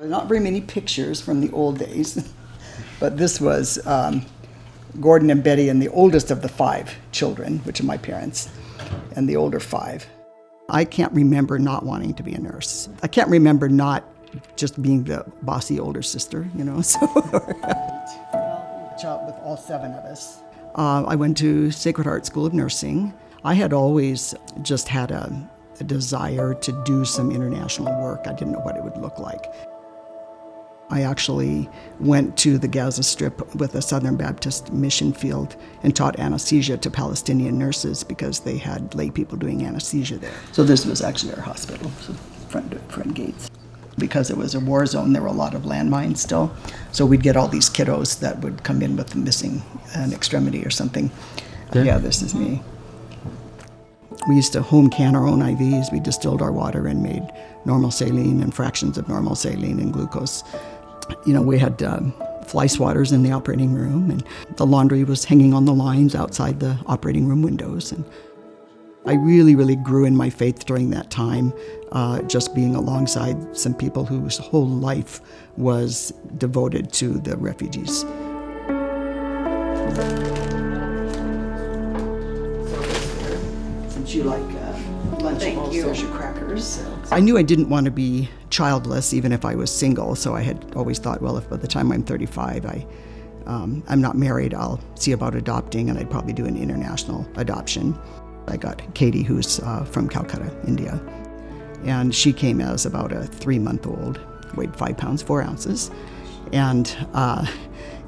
Not very many pictures from the old days, but this was Gordon and Betty and the oldest of the 5 children, which are my parents, and the older 5. I can't remember not wanting to be a nurse. I can't remember not just being the bossy older sister, so. Child with all 7 of us. I went to Sacred Heart School of Nursing. I had always just had a desire to do some international work. I didn't know what it would look like. I actually went to the Gaza Strip with a Southern Baptist mission field and taught anesthesia to Palestinian nurses because they had lay people doing anesthesia there. So this was actually our hospital, so front gates. Because it was a war zone, there were a lot of landmines still. So we'd get all these kiddos that would come in with missing an extremity or something. Yeah, this is me. We used to home can our own IVs. We distilled our water and made normal saline and fractions of normal saline and glucose. We had fly swatters in the operating room, and the laundry was hanging on the lines outside the operating room windows. And I really, really grew in my faith during that time, just being alongside some people whose whole life was devoted to the refugees. Since you like Lunchables, there's your crackers. So. I knew I didn't want to be childless, even if I was single, so I had always thought, well, if by the time I'm 35, I'm not married, I'll see about adopting, and I'd probably do an international adoption. I got Katie, who's from Calcutta, India, and she came as about a 3-month-old, weighed 5 pounds 4 ounces, and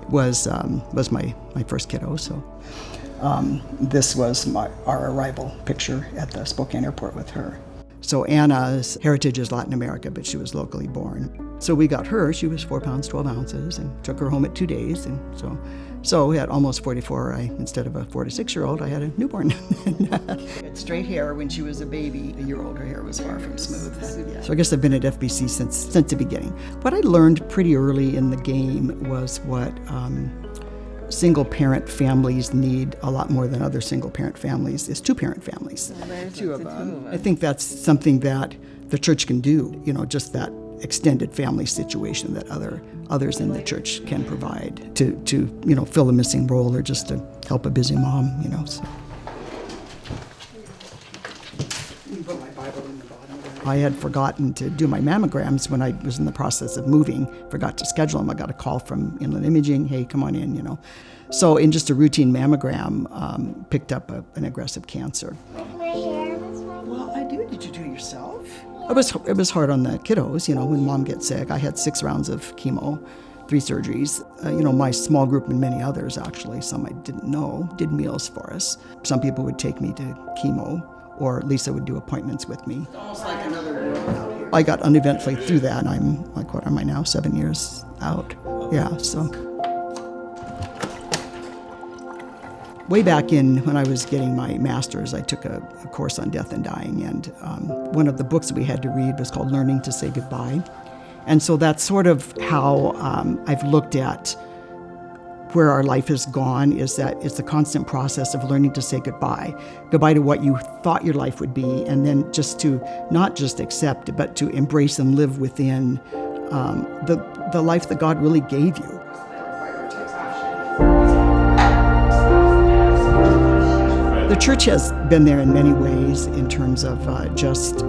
was my first kiddo. So this was our arrival picture at the Spokane airport with her. So Anna's heritage is Latin America, but she was locally born. So we got her. She was 4 pounds 12 ounces, and took her home at 2 days, and so at almost 44, instead of a 4 to 6-year-old, I had a newborn. Had straight hair when she was a baby. A year old, her hair was far from smooth. Yeah. So I guess I've been at FBC since the beginning. What I learned pretty early in the game was what single-parent families need a lot more than other single-parent families is 2-parent families. Well, 2 of them. I think that's something that the church can do, just that extended family situation that others in the church can provide to fill a missing role or just to help a busy mom, so. Put my Bible in the bottom. I had forgotten to do my mammograms when I was in the process of moving, forgot to schedule them. I got a call from Inland Imaging, hey, come on in, So in just a routine mammogram, picked up an aggressive cancer. Well, I do. Did you do it yourself? It was hard on the kiddos, when mom gets sick. I had 6 rounds of chemo, 3 surgeries. My small group and many others, actually, some I didn't know, did meals for us. Some people would take me to chemo, or Lisa would do appointments with me. It's almost like another world out here. I got uneventfully through that, and I'm, what am I now, 7 years out? Yeah, so. Way back when I was getting my master's, I took a course on death and dying, and one of the books that we had to read was called Learning to Say Goodbye. And so that's sort of how I've looked at where our life has gone, is that it's the constant process of learning to say goodbye to what you thought your life would be, and then just to not just accept, but to embrace and live within the life that God really gave you. The church has been there in many ways in terms of just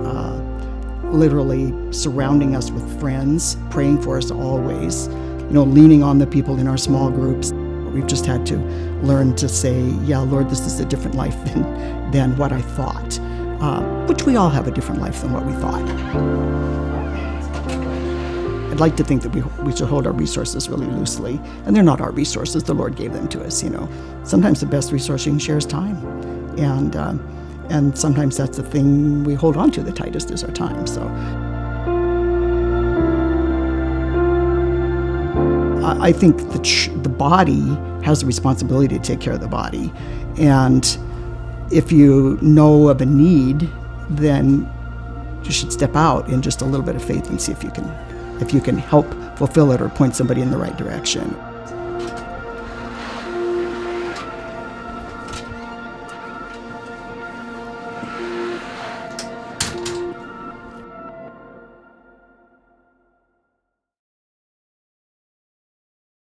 literally surrounding us with friends, praying for us always, leaning on the people in our small groups. We've just had to learn to say, yeah, Lord, this is a different life than what I thought, which we all have a different life than what we thought. I'd like to think that we should hold our resources really loosely, and they're not our resources. The Lord gave them to us, Sometimes the best resource you can share is time, and sometimes that's the thing we hold on to the tightest is our time. So I think the body has a responsibility to take care of the body, and if you know of a need, then you should step out in just a little bit of faith and see if you can help fulfill it or point somebody in the right direction.